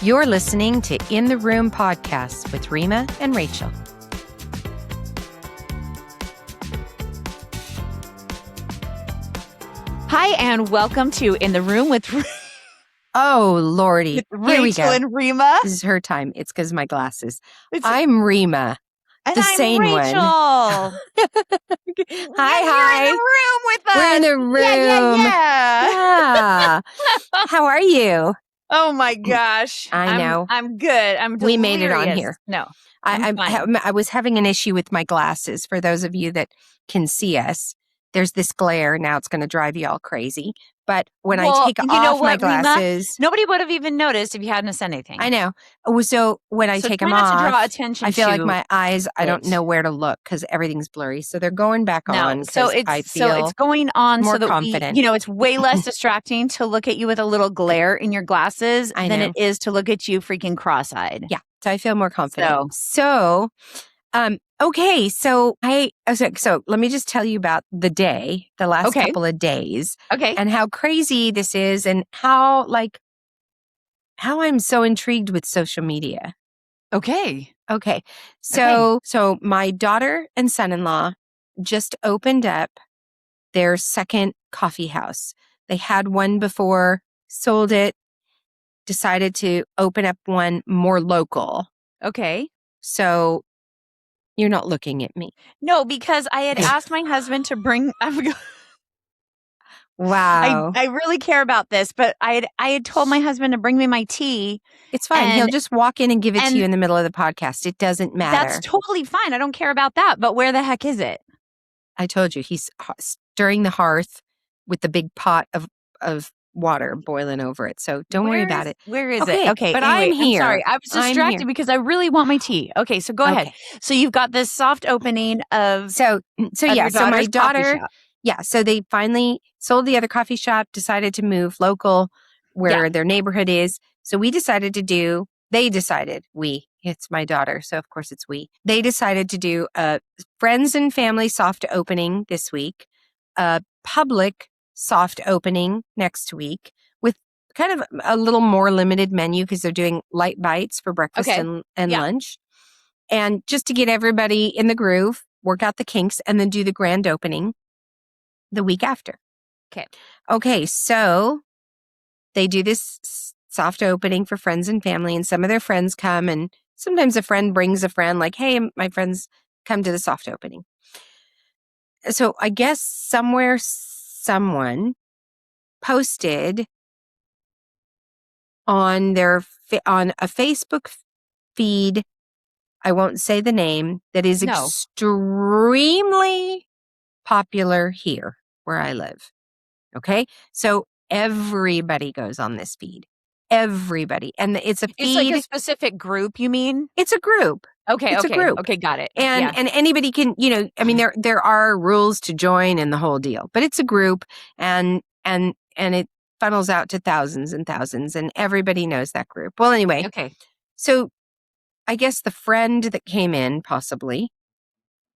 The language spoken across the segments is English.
You're listening to In the Room Podcasts with Rima and Rachel. Hi, and welcome to In the Room with Oh, Lordy. Here we Rachel go. and Rima. This is her time. It's because of my glasses. It's- I'm Rima, and the I'm sane Rachel. one. Hi. You're in the room with us. We're in the room. Yeah. Yeah. How are you? Oh my gosh. I know. I'm good. I'm delirious. We made it on here. No. I was having an issue with my glasses. For those of you that can see us, there's this glare. Now it's going to drive you all crazy. But when I take off my glasses, Rima? Nobody would have even noticed if you hadn't said anything. I know. So when I take them try not off, to draw attention I feel to like my eyes, I don't know where to look because everything's blurry. So they're going back on because I feel it's going on more so that confident. it's way less distracting to look at you with a little glare in your glasses than it is to look at you freaking cross-eyed. Yeah. So I feel more confident. So okay. So let me just tell you about the last couple of days. Okay. And how crazy this is and how I'm so intrigued with social media. Okay. So my daughter and son-in-law just opened up their second coffee house. They had one before, sold it, decided to open up one more local. Okay. So you're not looking at me. No, because I had asked my husband to bring Wow. I really care about this, but I had told my husband to bring me my tea. It's fine. He'll just walk in and give it to you in the middle of the podcast. It doesn't matter. That's totally fine. I don't care about that. But where the heck is it? I told you, he's stirring the hearth with the big pot of water boiling over it. So don't worry about it. Where is it? Okay. But anyway, I'm here. I'm sorry. I was distracted because I really want my tea. Okay. So go ahead. So you've got this soft opening of So my daughter, shop. So they finally sold the other coffee shop, decided to move local where their neighborhood is. So it's my daughter. So of course it's we. They decided to do a friends and family soft opening this week, a public soft opening next week with kind of a little more limited menu because they're doing light bites for breakfast and lunch. And just to get everybody in the groove, work out the kinks, and then do the grand opening the week after. Okay, so they do this soft opening for friends and family, and some of their friends come, and sometimes a friend brings a friend, like, hey, my friends come to the soft opening. So I guess somewhere someone posted on on a Facebook feed, I won't say the name, that is extremely popular here where I live. Okay? So everybody goes on this feed. Everybody. And it's a feed. It's like a specific group, you mean? It's a group. Okay. It's a group. Okay, got it. And anybody can, there are rules to join and the whole deal. But it's a group and it funnels out to thousands and thousands, and everybody knows that group. Well, anyway. Okay. So I guess the friend that came in possibly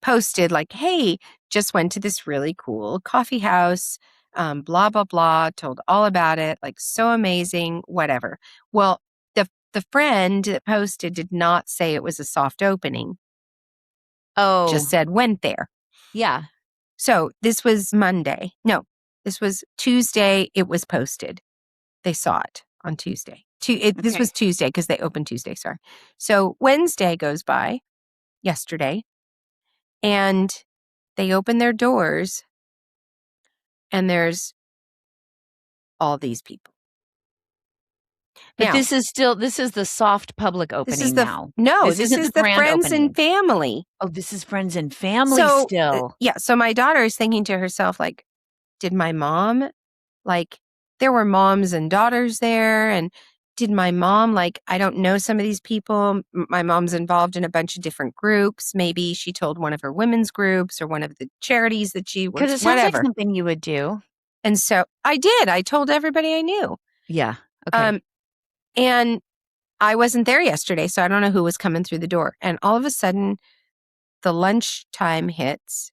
posted like, hey, just went to this really cool coffee house, blah, blah, blah, told all about it, like so amazing, whatever. Well, the friend that posted did not say it was a soft opening. Oh. Just said went there. Yeah. So this was Monday. No, this was Tuesday. It was posted. They saw it on Tuesday. This was Tuesday because they opened Tuesday, sorry. So Wednesday goes by, yesterday, and they open their doors and there's all these people. But now, this is the soft public opening now. No, this is the friends opening. And family. Oh, this is friends and family still. So my daughter is thinking to herself, like, did my mom, there were moms and daughters there, and did my mom, I don't know some of these people. My mom's involved in a bunch of different groups. Maybe she told one of her women's groups or one of the charities that she works, because it sounds like something you would do. And so I did. I told everybody I knew. Yeah. Okay. And I wasn't there yesterday, so I don't know who was coming through the door. And all of a sudden, the lunchtime hits,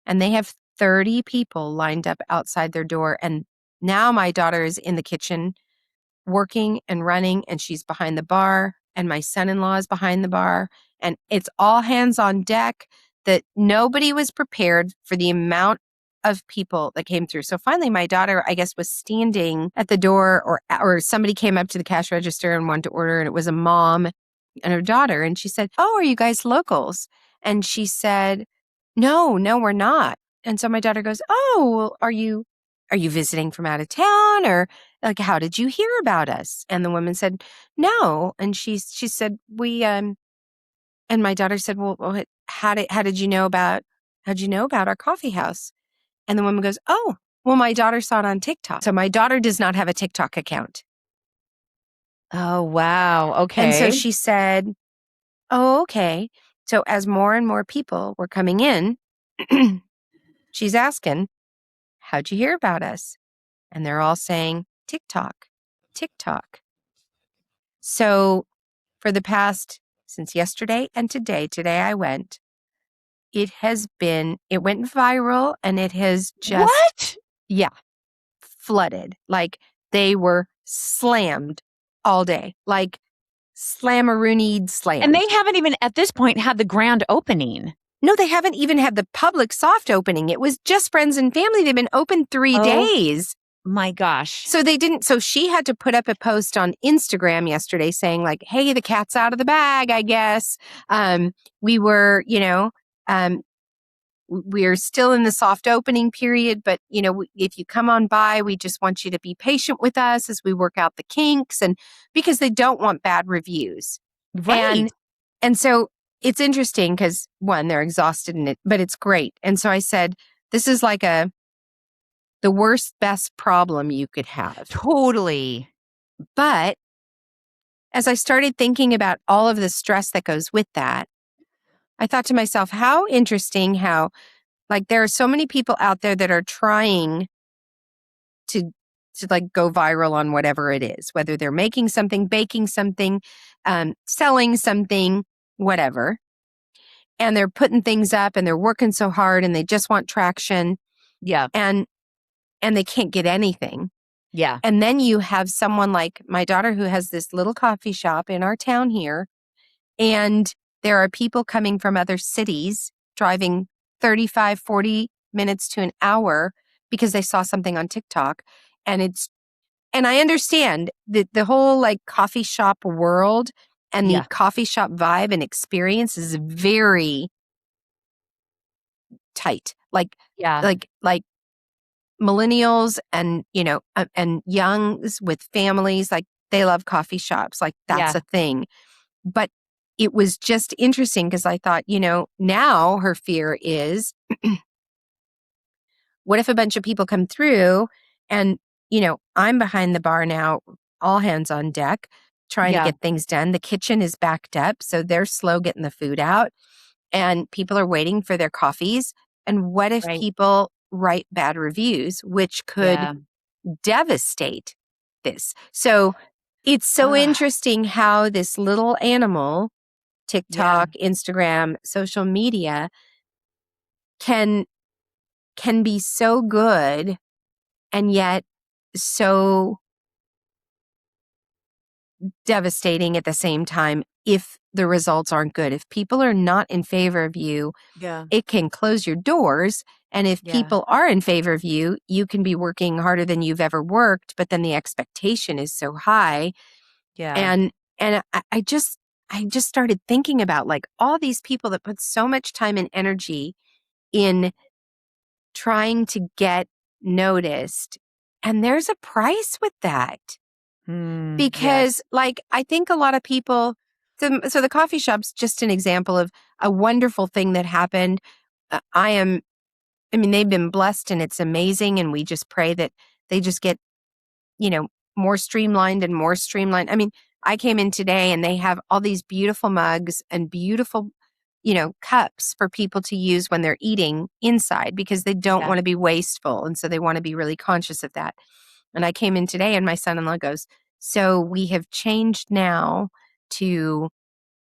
and they have 30 people lined up outside their door. And now my daughter is in the kitchen working and running, and she's behind the bar, and my son-in-law is behind the bar, and it's all hands on deck, that nobody was prepared for the amount of people that came through. So finally, my daughter, I guess, was standing at the door, or somebody came up to the cash register and wanted to order, and it was a mom and her daughter. And she said, "Oh, are you guys locals?" And she said, No, we're not." And so my daughter goes, "Oh, well, are you visiting from out of town, or like, how did you hear about us?" And the woman said, "No." And she said, "We." And my daughter said, "Well, how did you know about our coffee house?" And the woman goes, "Oh, well, my daughter saw it on TikTok." So my daughter does not have a TikTok account. Oh, wow. Okay. And so she said, "Oh, okay." So as more and more people were coming in, she's asking, "How'd you hear about us?" And they're all saying, "TikTok, TikTok." So for the past, since yesterday and today I went, it went viral, and it has just, What? yeah, flooded. Like, they were slammed all day, like slammaroonied slammed. And they haven't even at this point had the grand opening. No, they haven't even had the public soft opening. It was just friends and family. They've been open 3 days. My gosh. So so she had to put up a post on Instagram yesterday saying, like, "Hey, the cat's out of the bag, I guess. We were, we're still in the soft opening period, but, if you come on by, we just want you to be patient with us as we work out the kinks," and because they don't want bad reviews. Right. And so it's interesting because, one, they're exhausted in it, but it's great. And so I said, this is like the worst, best problem you could have. Totally. But as I started thinking about all of the stress that goes with that, I thought to myself, how interesting how, like, there are so many people out there that are trying to like go viral on whatever it is, whether they're making something, baking something, selling something, whatever. And they're putting things up and they're working so hard and they just want traction. Yeah. And they can't get anything. Yeah. And then you have someone like my daughter who has this little coffee shop in our town here. And there are people coming from other cities driving 35, 40 minutes to an hour because they saw something on TikTok. And I understand that the whole like coffee shop world and the coffee shop vibe and experience is very tight. Like millennials and, and youngs with families, like, they love coffee shops. Like, that's a thing. But it was just interesting because I thought, now her fear is, what if a bunch of people come through and, I'm behind the bar now, all hands on deck, trying to get things done. The kitchen is backed up, so they're slow getting the food out, and people are waiting for their coffees. And what if people write bad reviews, which could devastate this? So it's so interesting how this little animal, TikTok, Instagram, social media, can be so good and yet so devastating at the same time if the results aren't good. If people are not in favor of you, it can close your doors. And if people are in favor of you, you can be working harder than you've ever worked, but then the expectation is so high. And I just started thinking about, like, all these people that put so much time and energy in trying to get noticed. And there's a price with that. Because like, I think a lot of people, so the coffee shop's just an example of a wonderful thing that happened. They've been blessed and it's amazing. And we just pray that they just get, more streamlined and more streamlined. I mean, I came in today and they have all these beautiful mugs and beautiful, cups for people to use when they're eating inside because they don't want to be wasteful. And so they want to be really conscious of that. And I came in today and my son-in-law goes, "So we have changed now to,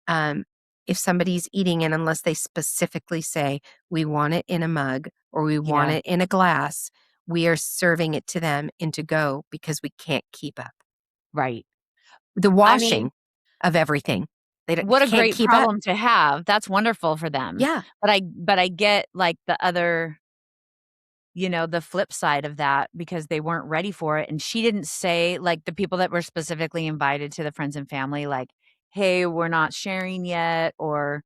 if somebody's eating, and unless they specifically say, we want it in a mug or we want it in a glass, we are serving it to them in to go because we can't keep up." Right. The I mean, washing of everything. They what a can't great keep up. problem to have. That's wonderful for them. Yeah. But I get, like, the other, the flip side of that because they weren't ready for it, and she didn't say, like, the people that were specifically invited to the friends and family, like, "Hey, we're not sharing yet," or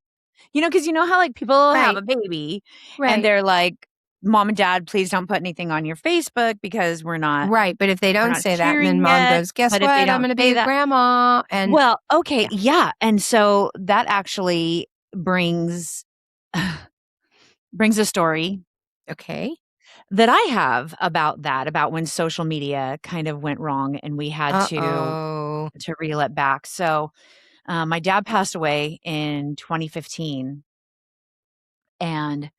because how, like, people have Right. a baby and Right. they're like, "Mom and dad, please don't put anything on your Facebook because Right. But if they we're don't not say that and then sharing mom yet." goes, "Guess But if they what? I'm don't gonna be say a that, grandma." And well, okay, yeah. yeah, and so that actually brings a story Okay. that I have about that, about when social media kind of went wrong and we had Uh-oh. to reel it back. So, my dad passed away in 2015, and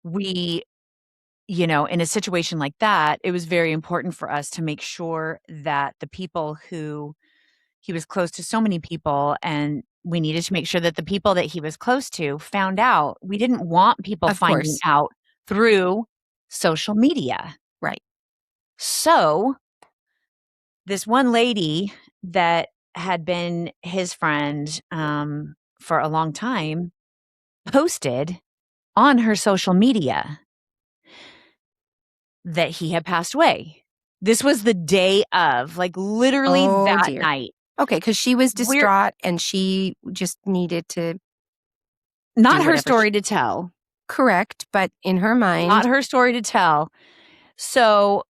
we, in a situation like that, it was very important for us to make sure that the people who he was close to, so many people, and we needed to make sure that the people that he was close to found out. We didn't want people Of finding course. out through social media. Right. So, this one lady that had been his friend, for a long time posted on her social media that he had passed away. This was the day of, like, literally Oh, that dear. night. Okay, because she was We're distraught and she just needed to not do her whatever she story to tell, correct, but in her not mind her story to tell. So,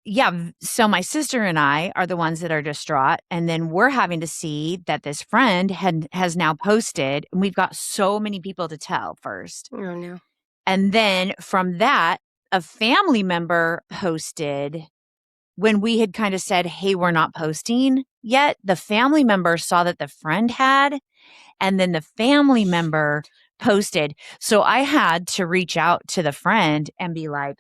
yeah, so my sister and I are the ones that are distraught, and then we're having to see that this friend has now posted, and we've got so many people to tell first. oh, no. And then from that, a family member posted when we had kind of said, "Hey, we're not posting yet." The family member saw that the friend had, and then the family member posted. So I had to reach out to the friend and be like,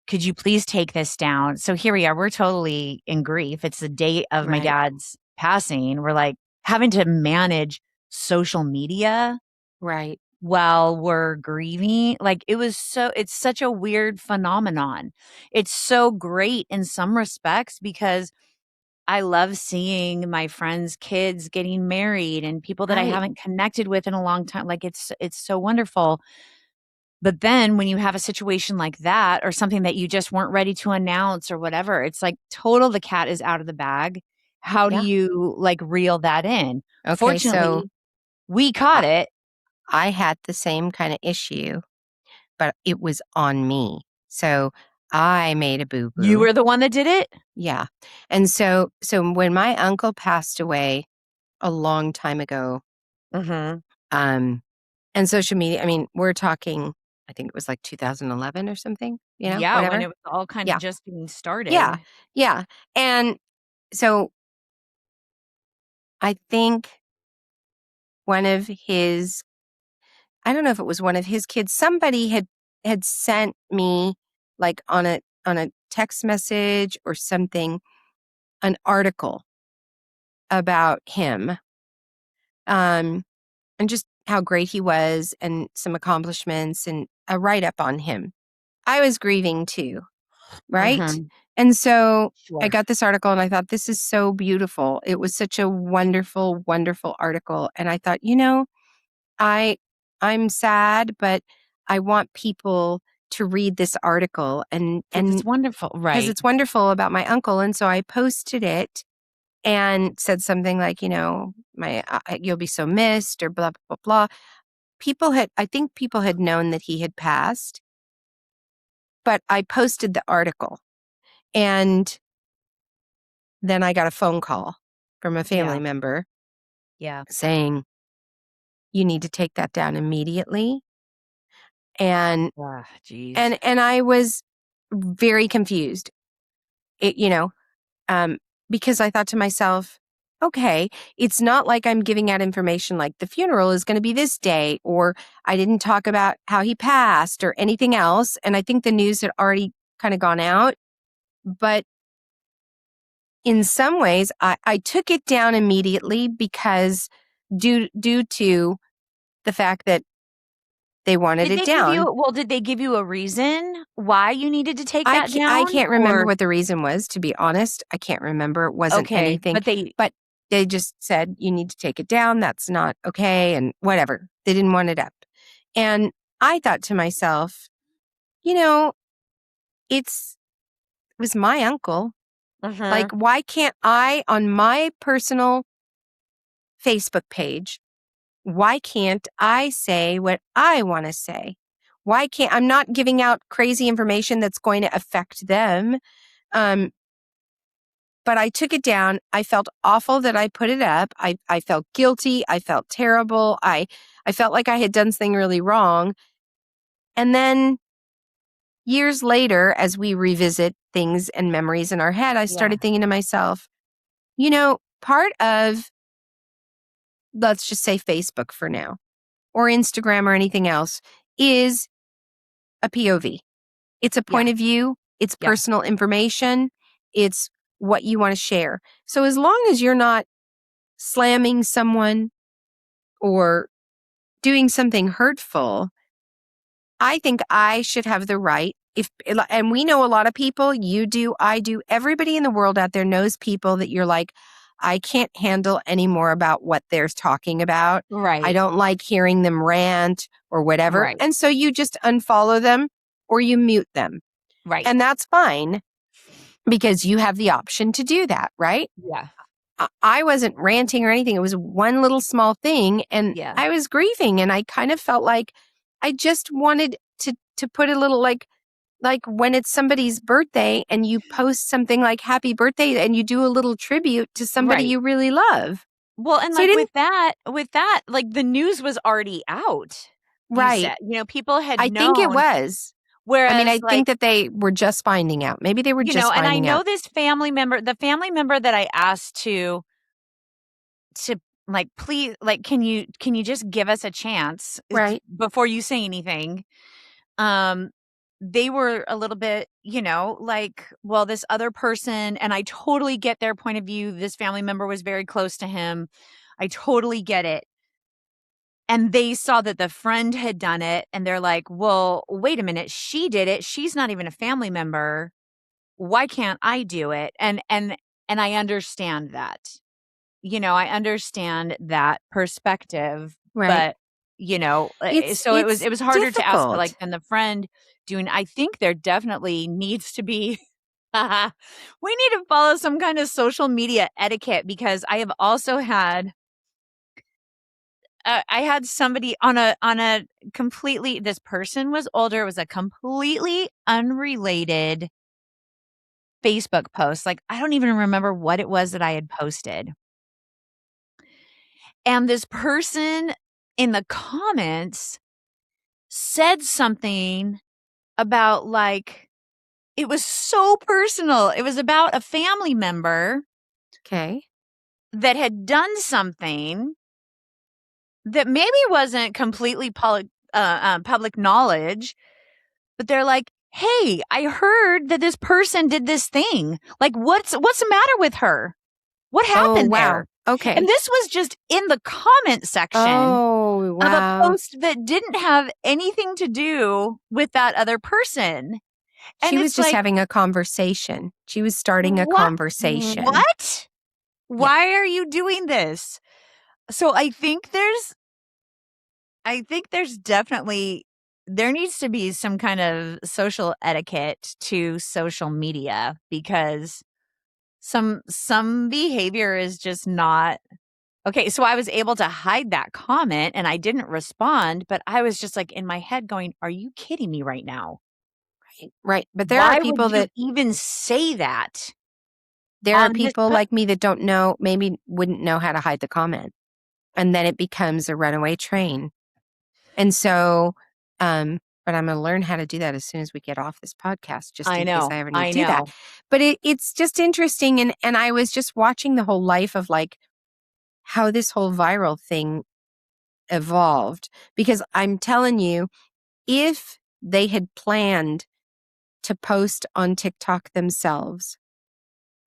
"Could you please take this down?" So here we are. We're totally in grief. It's the day of my Right. dad's passing. We're like having to manage social media Right. while we're grieving. Like, it's such a weird phenomenon. It's so great in some respects because I love seeing my friends' kids getting married and people that I Right. haven't connected with in a long time. Like, it's so wonderful. But then when you have a situation like that or something that you just weren't ready to announce or whatever, it's like total the cat is out of the bag. How do Yeah. you, like, reel that in? Okay, so Fortunately, we caught I it. I had the same kinda issue, but it was on me. So, I made a You boo-boo. were the one that did it? Yeah. And so when my uncle passed away a long time ago, Mhm. um, and social media, I mean, we're talking, I think it was like 2011 or something, Yeah, when whatever. it was all kind of Yeah. just getting Yeah. started. Yeah. And so I think one of his I don't know if it was one of his kids, somebody had sent me, like, on a text message or something, an article about him, um, and just how great he was and some accomplishments and a write-up on him. I was grieving too, right? Mhm. And so I Sure. got this article and I thought, "This is so beautiful." It was such a wonderful, wonderful article, and I thought, I I'm sad, but I want people to read this article and 'Cause it's and wonderful, because right. it's wonderful about my uncle, and so I posted it and said something like, my you'll be so missed or blah blah blah. I think people had known that he had passed, but I posted the article and then I got a phone call from a family Yeah, member yeah. saying, "You need to take that down immediately." And Ah, jeez. and I was very confused. It because I thought to myself, okay, it's not like I'm giving out information like the funeral is going to be this day, or I didn't talk about how he passed or anything else. And I think the news had already kind of gone out. But in some ways, I took it down immediately because due to the fact that They wanted it down. Did they give you a reason why you needed to take that down? I can't remember what the reason was, to be honest. I can't remember. It wasn't anything. But they just said, you need to take it down. That's not okay. And whatever. They didn't want it up. And I thought to myself, it was my uncle. Like, why can't I, on my personal Facebook page, why can't I say what I want to say? I'm not giving out crazy information that's going to affect them. But I took it down. I felt awful that I put it up. I felt guilty. I felt terrible. I felt like I had done something really wrong. And then years later, as we revisit things and memories in our head, I started thinking to myself, part of, let's just say Facebook for now, or Instagram or anything else, is a POV. It's a point of view. It's personal information. It's what you want to share. So as long as you're not slamming someone or doing something hurtful, I think I should have the right. And we know a lot of people, you do, I do, everybody in the world out there knows people that you're like, I can't handle any more about what they're talking about. Right. I don't like hearing them rant or whatever. Right. And so you just unfollow them or you mute them. Right. And that's fine because you have the option to do that, right? Yeah. I wasn't ranting or anything. It was one little small thing and I was grieving and I kind of felt like I just wanted to put a little like when it's somebody's birthday and you post something like happy birthday and you do a little tribute to somebody you really love. Well, and so with that, like the news was already out. Right. People had known. I think it was. Whereas, I think that they were just finding out. Maybe they were just finding out. And I know this family member, the family member that I asked to like, please, like, can you just give us a chance before you say anything? They were a little bit, like, well, this other person, and I totally get their point of view. This family member was very close to him. I totally get it. And they saw that the friend had done it and they're like, well, wait a minute. She did it. She's not even a family member. Why can't I do it? And I understand that. I understand that perspective, but so it was harder to ask for, like, than the friend doing. I think there definitely needs to be we need to follow some kind of social media etiquette, because I have also had I had somebody on a completely, this person was older. It was a completely unrelated Facebook post. Like, I don't even remember what it was that I had posted. And this person in the comments said something about, like, it was so personal. It was about a family member that had done something that maybe wasn't completely public knowledge, but they're like, hey, I heard that this person did this thing. Like, what's the matter with her? What happened there? Okay. And this was just in the comment section of a post that didn't have anything to do with that other person. And she was just having a conversation. She was starting a conversation. What? Why are you doing this? So I think there's definitely, there needs to be some kind of social etiquette to social media, because some behavior is just not okay. So I was able to hide that comment and I didn't respond, but I was just like in my head going, are you kidding me right now? Right. But there are people that even say that. There are people like me that don't know, maybe wouldn't know how to hide the comment. And then it becomes a runaway train. And so, but I'm going to learn how to do that as soon as we get off this podcast, just in case I ever need to do that. But it's just interesting. And I was just watching the whole life of, like, how this whole viral thing evolved. Because I'm telling you, if they had planned to post on TikTok themselves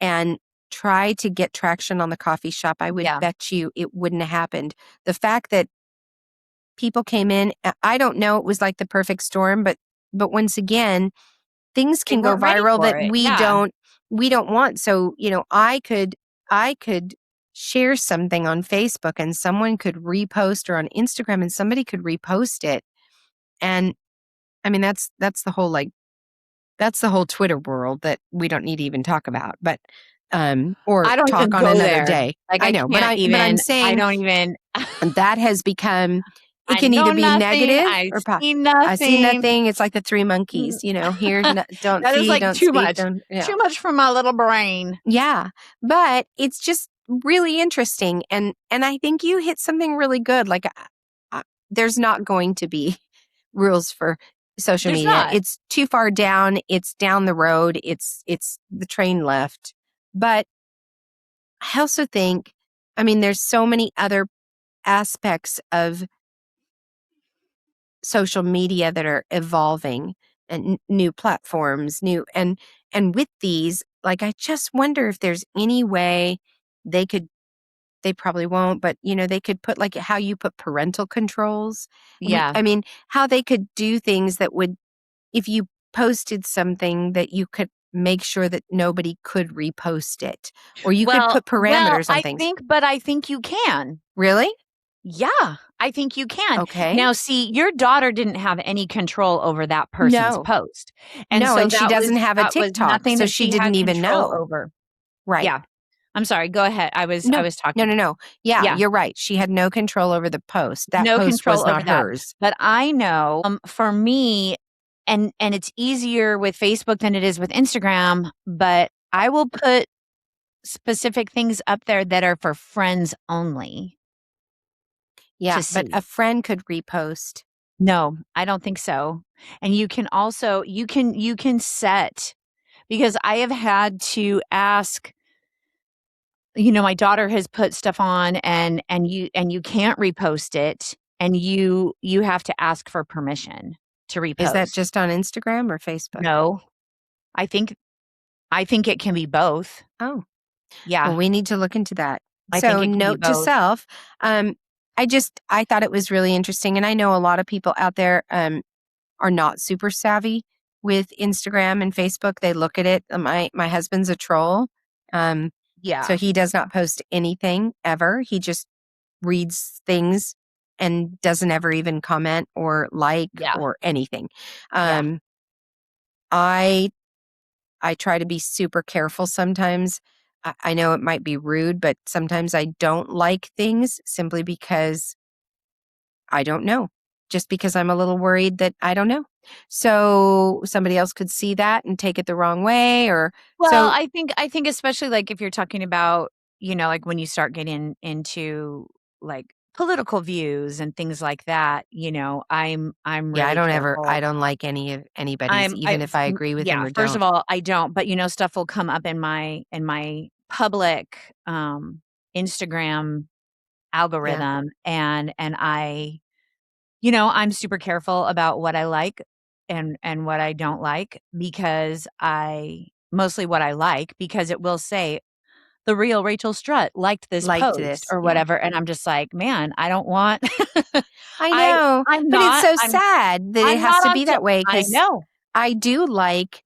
and try to get traction on the coffee shop, I would bet you it wouldn't have happened. The fact that people came in. I don't know. It was like the perfect storm, but once again, things They can go weren't ready viral for that it. we Yeah. don't want. So, I could share something on Facebook and someone could repost, or on Instagram and somebody could repost it. And I mean, that's the whole Twitter world that we don't need to even talk about, but or I don't talk even on go another there. day. Like, I I know, but can't I'm even, I saying don't even, that has become, it I can know either be nothing. negative I or see I see nothing. nothing. It's like the three monkeys, hear, don't That is see, like don't too speak, much. don't, yeah. Too much for my little brain. Yeah. But it's just really interesting. And I think you hit something really good. Like, there's not going to be rules for social There's media. not. It's too far down. It's down the road. It's the train left. But I also think, I mean, there's so many other aspects of social media that are evolving, and new platforms, and with these, like, I just wonder if there's any way they could, they probably won't, but they could put, like, how you put parental controls. Yeah. I mean, how they could do things that would, if you posted something, that you could make sure that nobody could repost it, or you could put parameters on things. I think you can. Really? Yeah, I think you can. Okay. Now, see, your daughter didn't have any control over that person's No. post. No, so and she doesn't have a that was TikTok, nothing so that she she didn't had even control know. over. Right. Yeah. I'm sorry. Go ahead. I was No. talking. No. Yeah, Yeah. you're right. She had no control over the post. That No post was control over not that. hers. But I know, for me, and it's easier with Facebook than it is with Instagram, but I will put specific things up there that are for friends only Yeah, to but see. a friend could repost. No, I don't think so. And you can also, you can set, because I have had to ask, my daughter has put stuff on, and you can't repost it, and you have to ask for permission to repost. Is that just on Instagram or Facebook? No. I think it can be both. Oh. Yeah. Well, we need to look into that. I So, think it can be note to both. self, I thought it was really interesting, and I know a lot of people out there are not super savvy with Instagram and Facebook. They look at it. My husband's a troll. Yeah. So he does not post anything ever. He just reads things and doesn't ever even comment or like Yeah. or anything. Yeah. I try to be super careful sometimes. I know it might be rude, but sometimes I don't like things simply because I don't know. Just because I'm a little worried that I don't know. So somebody else could see that and take it the wrong way, or Well, so. I think especially, like, if you're talking about, like, when you start getting into, like, political views and things like that, I'm really Yeah, careful. I don't like any of anybody's, even if I agree with them or First of don't. all, I don't, but stuff will come up in my public Instagram algorithm, and I'm super careful about what I like and what I don't like, because mostly what I like, because it will say the real Rachel Strutt liked this Liked post this, or yeah. whatever, and I'm just like, man, I don't want. I know, I'm but it's not. so sad that it I'm has not to on. be that way, I 'cause know. I do like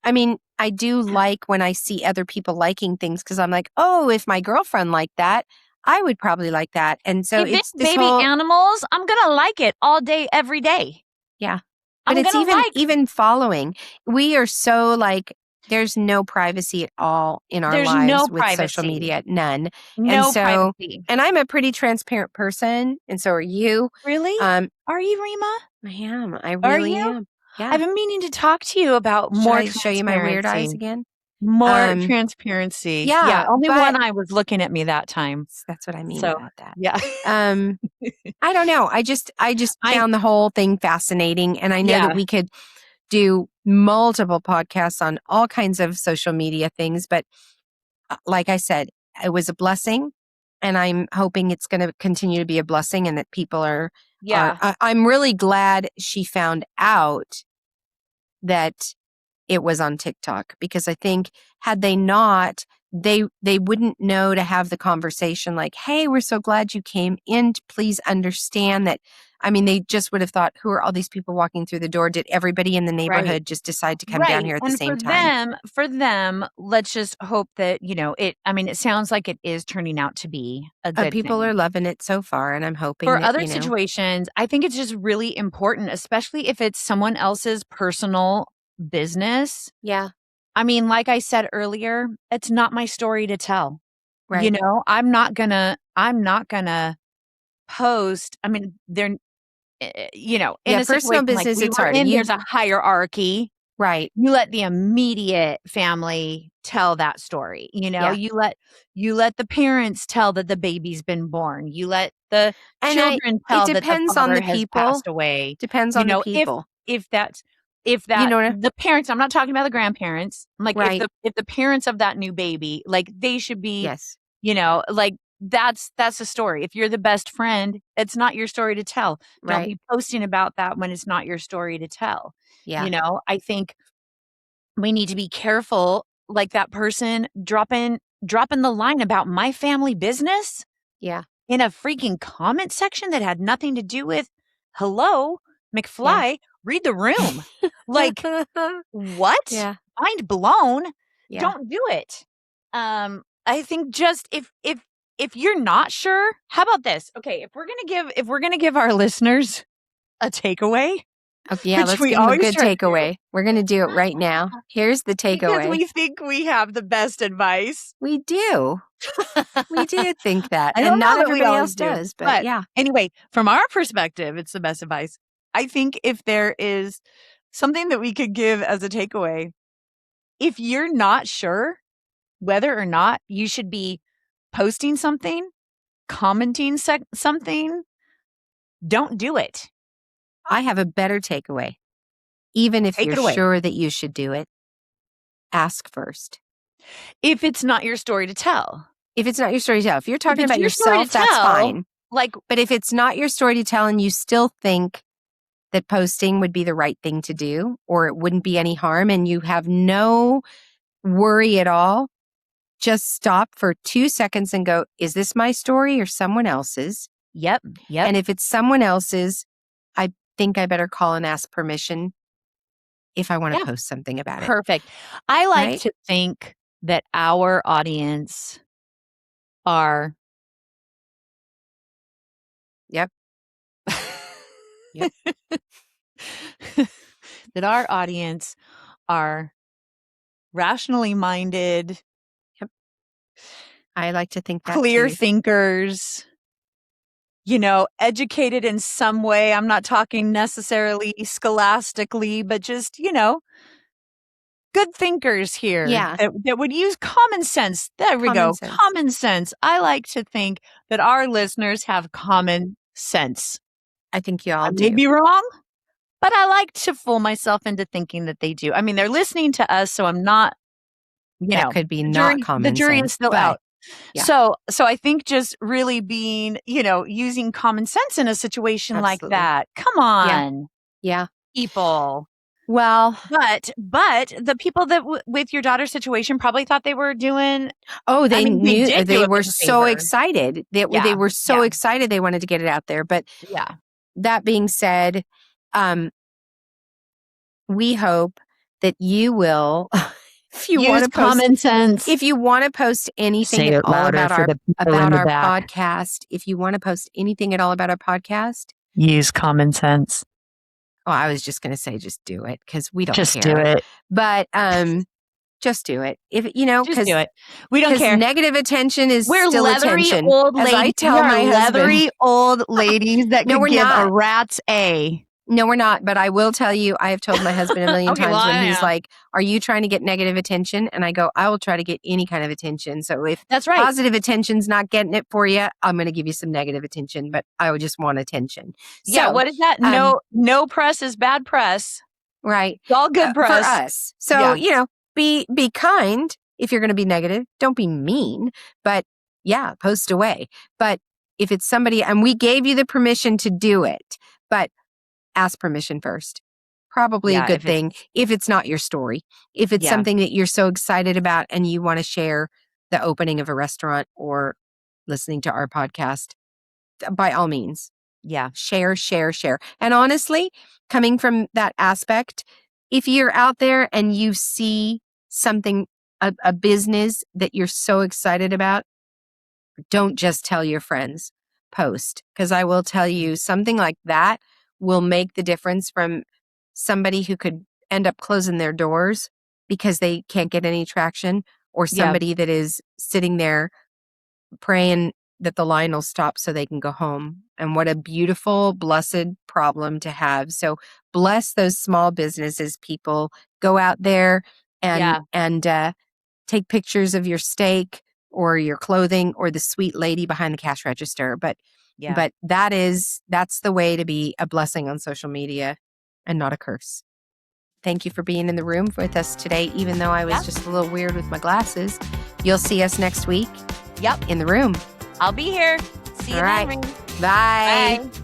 when I see other people liking things, 'cause I'm like, "Oh, if my girlfriend liked that, I would probably like that." And so Hey, big it's this baby whole, animals, I'm gonna like it all day, every day. yeah. But I'm it's gonna like. even following. We are so, like, there's no privacy at all in our There's no lives with social privacy. media, none. No privacy. And I'm a pretty transparent person, and so are you. Really? Are you, Rima? I am. I Are really you? am. Yeah. I've been meaning to talk to you about Should more I show you my weird eyes again? More transparency. Yeah, only but one eye was looking at me that time. that's what I mean So, about that. yeah. I don't know. I just found the whole thing fascinating, and I know Yeah. that we could do multiple podcasts on all kinds of social media things, but like I said, it was a blessing, and I'm hoping it's going to continue to be a blessing, and that people are. Yeah. I'm really glad she found out that it was on TikTok, because I think had they not, they wouldn't know to have the conversation like, hey, we're so glad you came in. Please understand that. I mean, they just would have thought, who are all these people walking through the door? Did everybody in the neighborhood just decide to come down here at the same time? For them, let's just hope that, it sounds like it is turning out to be a good People thing. are loving it so far, and I'm hoping For that, other situations, I think it's just really important, especially if it's someone else's personal business. Yeah. I mean, like I said earlier, it's not my story to tell. Right. I'm not gonna post. I mean, they're, in a personal situation business, like we it's were hard. in, there's a hierarchy. Right. You let the immediate family tell that story. Yeah. You let the parents tell that the baby's been born. You let the And children tell it that the depends on father the has people. passed away. Depends on the people. If that what the parents, I'm not talking about the grandparents. Like Right. if the parents of that new baby, like they should be, Yes. like that's a story. If you're the best friend, it's not your story to tell. Don't Right. be posting about that when it's not your story to tell. Yeah. I think we need to be careful, like that person dropping the line about my family business Yeah. in a freaking comment section that had nothing to do with, hello, McFly, read the room. Like, what? Yeah. Mind blown. Yeah. Don't do it. I think just if you're not sure, how about this? Okay, if we're gonna give our listeners a takeaway. Okay, yeah, which let's we give them a always good try to do. takeaway. We're going to do it right now. Here's the Because takeaway. we think we have the best advice. We do. We do think that. I don't And know not that we everybody always else do, does, but yeah. Anyway, from our perspective, it's the best advice. I think if there is something that we could give as a takeaway, if you're not sure whether or not you should be posting something, commenting something, don't do it. I have a better takeaway. Even if Take it you're away. sure that you should do it, ask first. If it's not your story to tell. If it's not your story to tell. If you're talking it's about your story yourself, to that's tell, fine. Like, But if it's not your story to tell and you still think that posting would be the right thing to do, or it wouldn't be any harm, and you have no worry at all, just stop for 2 seconds and go, is this my story or someone else's? Yep. And if it's someone else's, I think I better call and ask permission if I want to post something about it. Perfect. I like Right? to think that our audience are. Yep. Yep. That our audience are rationally minded, I like to think that clear too. thinkers, educated in some way. I'm not talking necessarily scholastically, but just, good thinkers here. Yeah. That would use common sense. There we go. Common sense. I like to think that our listeners have common sense. I think you all do. I may be wrong, but I like to fool myself into thinking that they do. I mean, they're listening to us, so I'm not, that could be not common sense. The jury is still out. Yeah. So I think just really being, using common sense in a situation like that. Come on. Yeah. People. Well, but the people that with your daughter's situation probably thought they were doing. Oh, they knew. They were so favor. Excited. They were so excited. They wanted to get it out there. But that being said, we hope that you will. If you want to post common sense, if you want to post anything at all about our podcast, if you want to post anything at all about our podcast, use common sense. Oh, I was just going to say, just do it because we don't just care. Do it. But just do it. If just do it. We don't care. Negative attention is we're still leathery attention. Old as ladies. I tell my leathery old ladies that no, could we're give not. a rat's A. No, we're not. But I will tell you, I have told my husband a million times when he's like, "Are you trying to get negative attention?" And I go, "I will try to get any kind of attention." So if that's right, positive attention's not getting it for you, I'm going to give you some negative attention. But I would just want attention. So, what is that? No press is bad press. Right. It's all good press for us. So be kind. If you're going to be negative, don't be mean. But post away. But if it's somebody, and we gave you the permission to do it, but ask permission first. probably Yeah, a good if it's- thing if it's not your story. If it's Yeah. something that you're so excited about and you want to share the opening of a restaurant or listening to our podcast, by all means, Yeah. share. And honestly, coming from that aspect, if you're out there and you see something, a business that you're so excited about, don't just tell your friends, post. Because I will tell you, something like that will make the difference from somebody who could end up closing their doors because they can't get any traction, or Yeah. somebody that is sitting there praying that the line will stop so they can go home. And what a beautiful, blessed problem to have. So bless those small businesses, people. Go out there Yeah. and take pictures of your steak or your clothing or the sweet lady behind the cash register. But Yeah. that's the way to be a blessing on social media and not a curse. Thank you for being in the room with us today, even though I was Yeah. just a little weird with my glasses. You'll see us next week Yep. in the room. I'll be here. See you All right. then. Bye. Bye.